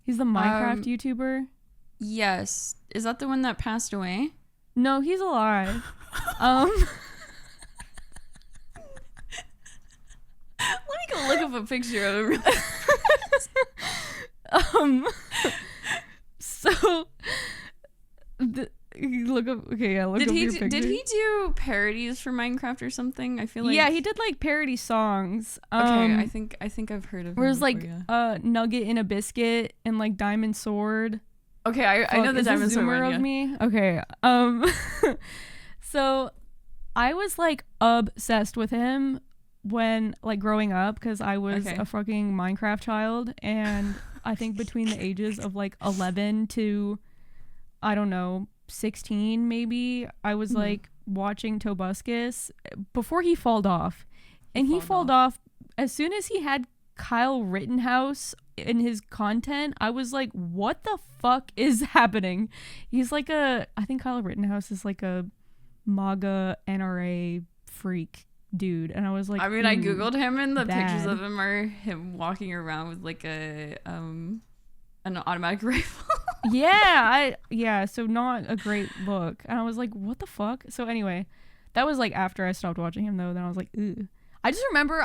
He's the Minecraft YouTuber. Yes. Is that the one that passed away? No, he's alive. Let me go look up a picture of him. So look up. Okay, yeah. Look up your picture. Did he do parodies for Minecraft or something? I feel like he did like parody songs. Okay, I think I've heard of him. Where it's like Nugget in a Biscuit and like Diamond Sword. Okay, I know the Diamond Sword one, of me. Okay. So I was like obsessed with him when like growing up, because I was a fucking Minecraft child, and I think between the ages of like 11 to I don't know 16 maybe, I was like watching Tobuscus before he falled off, and he falled off as soon as he had Kyle Rittenhouse in his content. I was like, what the fuck is happening? He's like I think Kyle Rittenhouse is like a MAGA NRA freak dude, and I was like, I mean, I googled him, and the pictures of him are him walking around with like an automatic rifle. So not a great look, and I was like, what the fuck? So anyway, that was like after I stopped watching him though. Then I was like, ew. I just remember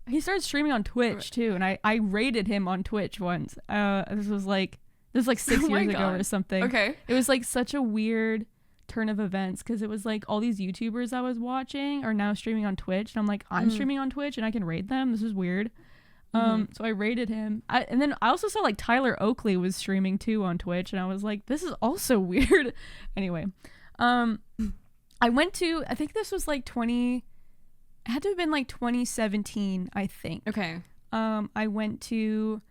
he started streaming on Twitch too, and I rated him on Twitch once. This was like 6 years ago or something. Okay, it was like such a weird turn of events, because it was like all these YouTubers I was watching are now streaming on Twitch, and I'm like, I'm streaming on Twitch and I can rate them. This is weird. So I rated him, and then I also saw like Tyler Oakley was streaming too on Twitch, and I was like, this is also weird. Anyway, I went to, I think this was like it had to have been like 2017, I think. Okay. I went to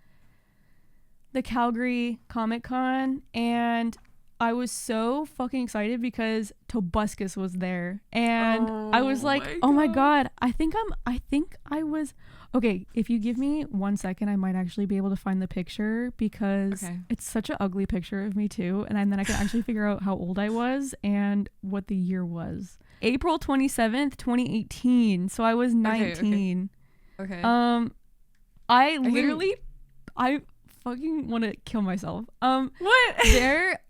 the Calgary Comic-Con, and I was so fucking excited because Tobuscus was there, and I was like, oh my god, I think I was okay. If you give me 1 second, I might actually be able to find the picture, because it's such an ugly picture of me too, and then I can actually figure out how old I was and what the year was. April 27th, 2018. So I was 19. Okay. I fucking want to kill myself. What?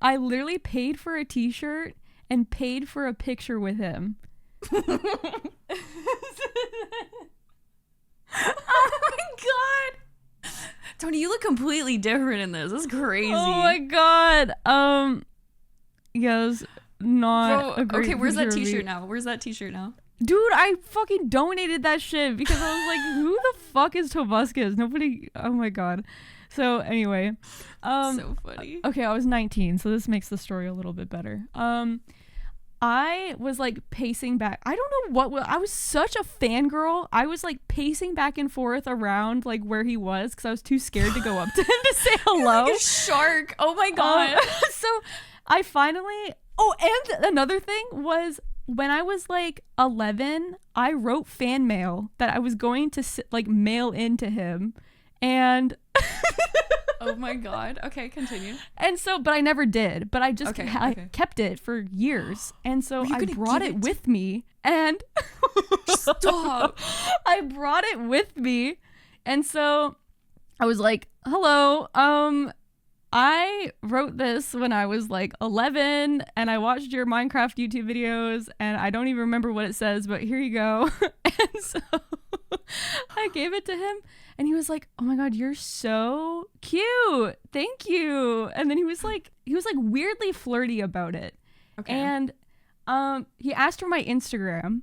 I literally paid for a t-shirt and paid for a picture with him. Oh my god. Tony, you look completely different in this. That's crazy. Oh my god. Yeah, it was not a great okay, where's that picture of t-shirt me. now? Where's that t-shirt now? Dude, I fucking donated that shit because I was like, who the fuck is Tobuscus? Nobody. Oh my god. So anyway, so funny. Okay, I was 19, so this makes the story a little bit better. I was like pacing back. I don't know I was such a fangirl. I was like pacing back and forth around like where he was, because I was too scared to go up to him to say hello. You're like a shark. Oh my god. So I finally. Oh, and another thing was, when I was like 11, I wrote fan mail that I was going to like mail into him, and oh my god. Okay, continue. And so, but I never did. But I just kept it for years, and so I brought it with me. And stop. I brought it with me, and so I was like, "Hello, I wrote this when I was like 11, and I watched your Minecraft YouTube videos, and I don't even remember what it says, but here you go." And so I gave it to him, and he was like, "Oh my god, you're so cute. Thank you." And then he was like weirdly flirty about it. Okay. And he asked for my Instagram,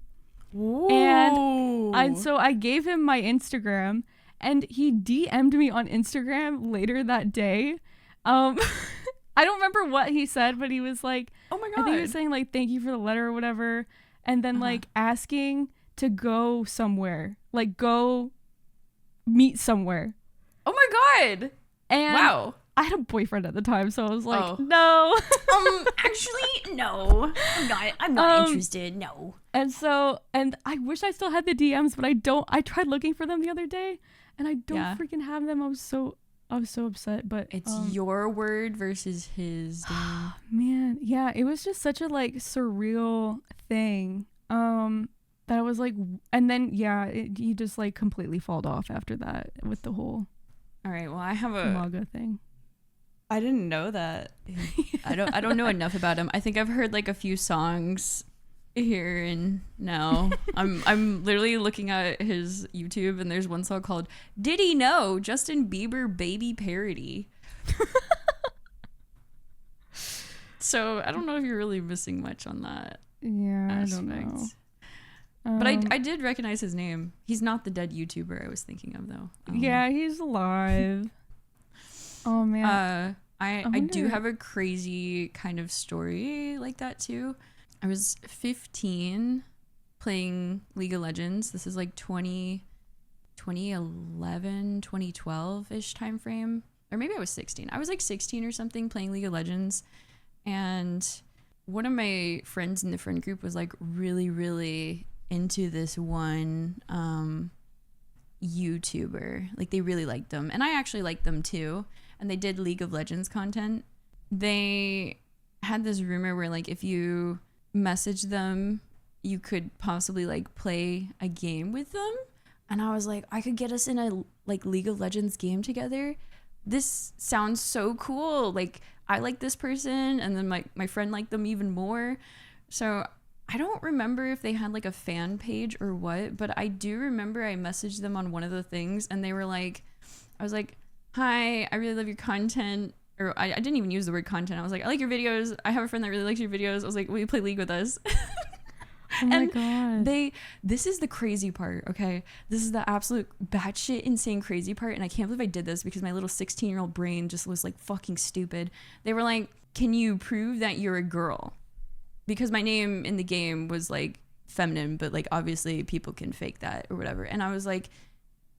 Ooh. And so I gave him my Instagram, and he DM'd me on Instagram later that day. I don't remember what he said, but he was like, oh my God. I think he was saying like, thank you for the letter or whatever. And then like asking to go somewhere, like go meet somewhere. Oh my God. And wow. I had a boyfriend at the time, so I was like, no. Actually, no. I'm not interested. No. And I wish I still had the DMs, but I don't. I tried looking for them the other day, and I don't freaking have them. I was so upset, but it's your word versus his. Man, yeah, it was just such a like surreal thing. That I was like, and then he just like completely falled off after that with the whole. All right, well, I have a MAGA thing. I didn't know that. I don't know enough about him. I think I've heard like a few songs here and now. I'm literally looking at his YouTube, and there's one song called "Did He Know?" Justin Bieber Baby Parody. So I don't know if you're really missing much on that. Yeah, aspect. I don't know. But I did recognize his name. He's not the dead YouTuber I was thinking of, though. Yeah, he's alive. Oh, man. I do have a crazy kind of story like that, too. I was 15 playing League of Legends. This is like 2011, 2012-ish time frame. Or maybe I was 16. I was like 16 or something playing League of Legends. And one of my friends in the friend group was like really, really into this one YouTuber. Like they really liked them, and I actually liked them too, and they did League of Legends content. They had this rumor where like if you message them you could possibly like play a game with them, and I was like, I could get us in a like League of Legends game together. This sounds so cool. Like I like this person, and then my friend liked them even more. So I don't remember if they had like a fan page or what, but I do remember I messaged them on one of the things, and they were like, I was like, hi, I really love your content. Or I didn't even use the word content. I was like, I like your videos. I have a friend that really likes your videos. I was like, will you play League with us? Oh my God. This is the crazy part, okay? This is the absolute batshit insane crazy part, and I can't believe I did this because my little 16-year-old brain just was like fucking stupid. They were like, can you prove that you're a girl? Because my name in the game was like feminine, but like obviously people can fake that or whatever. And I was like,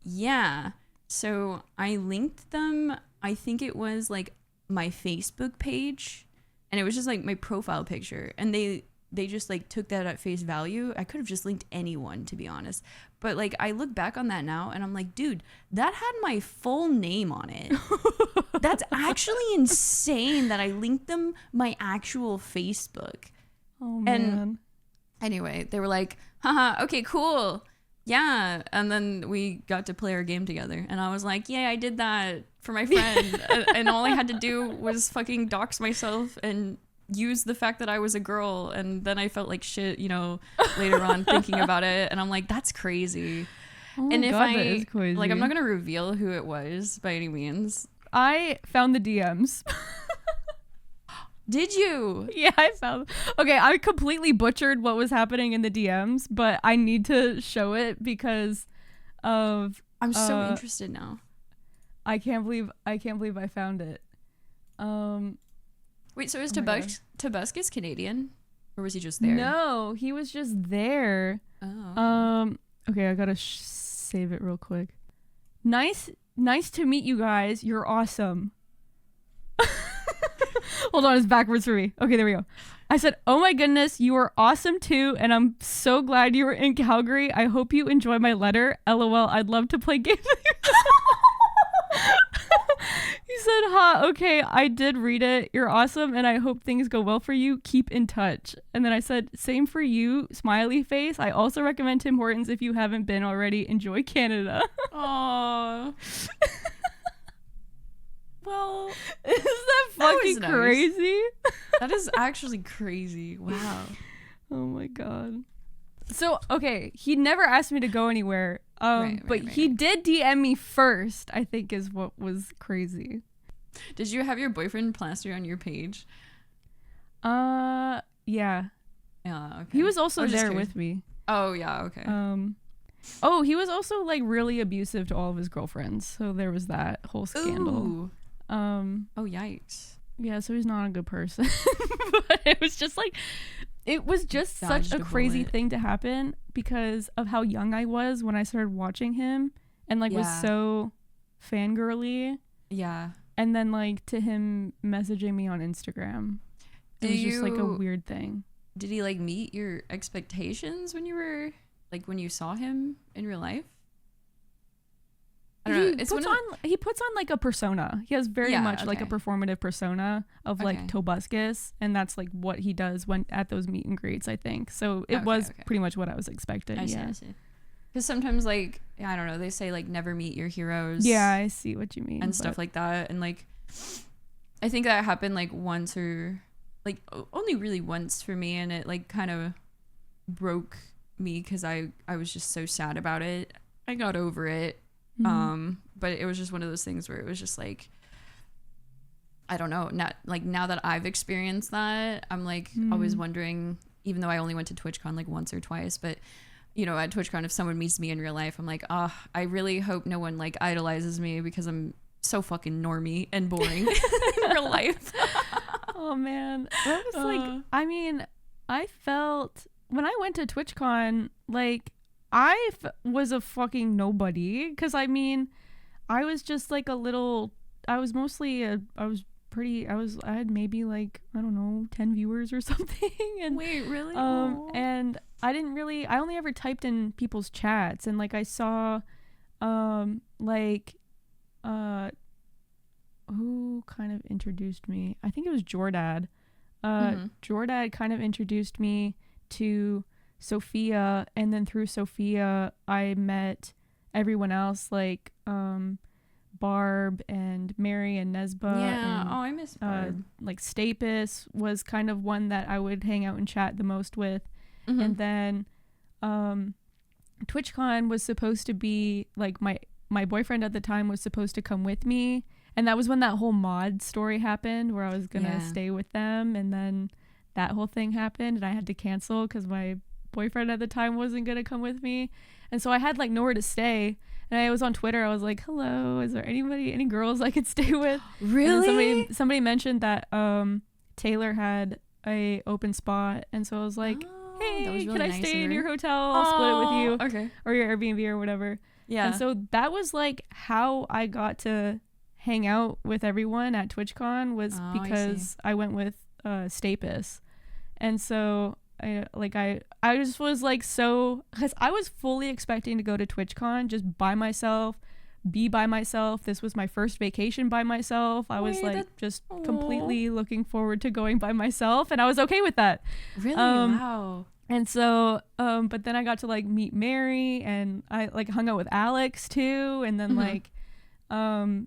yeah. So I linked them. I think it was like my Facebook page, and it was just like my profile picture. And they just like took that at face value. I could have just linked anyone, to be honest. But like I look back on that now and I'm like, dude, that had my full name on it. That's actually insane that I linked them my actual Facebook. Oh, man. And anyway, they were like, haha, okay, cool. Yeah. And then we got to play our game together. And I was like, yeah, I did that for my friend. And all I had to do was fucking dox myself and use the fact that I was a girl. And then I felt like shit, you know, later on thinking about it. And I'm like, that's crazy. Oh my and if God, that is crazy. Like, I'm not going to reveal who it was by any means. I found the DMs. Did you? Yeah, I found. Okay, I completely butchered what was happening in the DMs, but I need to show it because of. I'm so interested now. I can't believe I found it. Wait, so is Tobuscus Canadian, or was he just there? No, he was just there. Oh. Okay, I gotta save it real quick. Nice to meet you guys. You're awesome. Hold on, it's backwards for me. Okay, there we go. I said, oh my goodness, you are awesome too, and I'm so glad you were in Calgary. I hope you enjoy my letter. LOL, I'd love to play games with you. He said, okay, I did read it. You're awesome, and I hope things go well for you. Keep in touch. And then I said, same for you, smiley face. I also recommend Tim Hortons if you haven't been already. Enjoy Canada. Aww. Well, isn't that fucking crazy? That is actually crazy. Wow. Oh my God. So, okay, he never asked me to go anywhere. But he did DM me first, I think is what was crazy. Did you have your boyfriend plastered on your page? Yeah. Yeah, okay. He was also there with me. Oh, yeah, okay. Oh, he was also like really abusive to all of his girlfriends. So there was that whole scandal. Ooh. Oh, yikes. Yeah, so he's not a good person. But it was just like, it was just such a crazy thing to happen because of how young I was when I started watching him and like was so fangirly. Yeah. And then like to him messaging me on Instagram. It was just like a weird thing. Did he like meet your expectations when you were like when you saw him in real life? I don't know. He puts on like a persona. He has very much like a performative persona of like Tobuscus, and that's like what he does when at those meet and greets, I think. So it was pretty much what I was expecting. I see. Because sometimes like I don't know, they say like never meet your heroes. Yeah, I see what you mean. And stuff like that, and like I think that happened like once or like only really once for me, and it like kind of broke me because I was just so sad about it. I got over it. But it was just one of those things where it was just like I don't know, not like now that I've experienced that, I'm like always wondering, even though I only went to TwitchCon like once or twice, but you know, at TwitchCon if someone meets me in real life, I'm like, I really hope no one like idolizes me because I'm so fucking normie and boring in real life. Oh man, that was like I mean, I felt when I went to TwitchCon like I was a fucking nobody because I mean I was just like a little I had maybe like I don't know 10 viewers or something and wait really and I only ever typed in people's chats and like I saw who kind of introduced me. I think it was Jordad. Jordad kind of introduced me to Sophia, and then through Sophia I met everyone else like Barb and Mary and Nesba. Yeah, and, I miss Barb. Like Stapis was kind of one that I would hang out and chat the most with. And then TwitchCon was supposed to be like my boyfriend at the time was supposed to come with me, and that was when that whole mod story happened where I was gonna stay with them, and then that whole thing happened and I had to cancel because my boyfriend at the time wasn't gonna come with me, and so I had like nowhere to stay. And I was on Twitter, I was like, hello, is there any girls I could stay with? Really? And somebody mentioned that Taylor had a open spot, and so I was like, hey, really can I stay in your hotel? I'll split it with you. Okay. Or your Airbnb or whatever. Yeah. And so that was like how I got to hang out with everyone at TwitchCon was because I went with Stapis. And so I just was like so because I was fully expecting to go to TwitchCon just by myself, be by myself. This was my first vacation by myself. I was like just completely looking forward to going by myself, and I was okay with that. Really? Wow. And so but then I got to like meet Mary, and I like hung out with Alex too, and then like like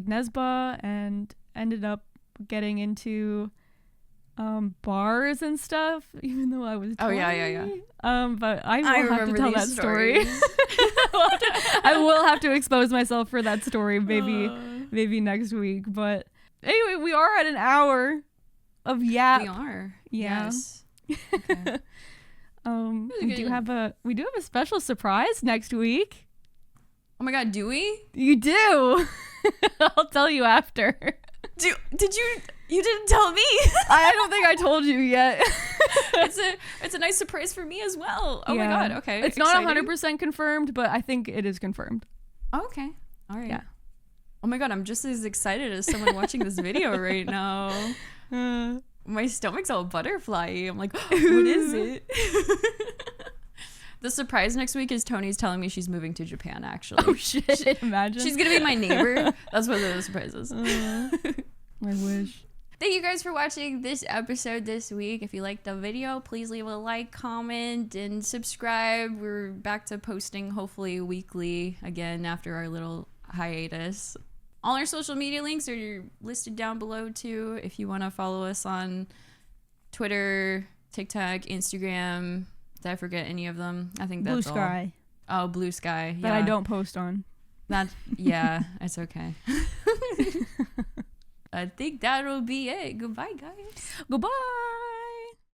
Nesba, and ended up getting into bars and stuff, even though I was 20. But I will have to tell that story. I will have to expose myself for that story maybe next week. But anyway, we are at an hour of yap. We are. Yeah. Yes. Okay. We do have a special surprise next week. Oh my god, do we? You do. I'll tell you after. Did you? You didn't tell me. I don't think I told you yet. It's a nice surprise for me as well. Oh my god. Okay. It's exciting. Not 100% confirmed, but I think it is confirmed. Okay. All right. Yeah. Oh my god, I'm just as excited as someone watching this video right now. My stomach's all butterfly. I'm like, what is it? The surprise next week is Tony's telling me she's moving to Japan, actually. Oh shit, imagine. She's gonna be my neighbor. That's one of the surprises. I wish. Thank you guys for watching this episode this week. If you liked the video, please leave a like, comment, and subscribe. We're back to posting hopefully weekly again after our little hiatus. All our social media links are listed down below too if you want to follow us on Twitter, TikTok, Instagram. Did I forget any of them? I think that's Blue Sky. Oh, Blue Sky. That I don't post on. Yeah, it's okay. I think that'll be it. Goodbye, guys. Goodbye.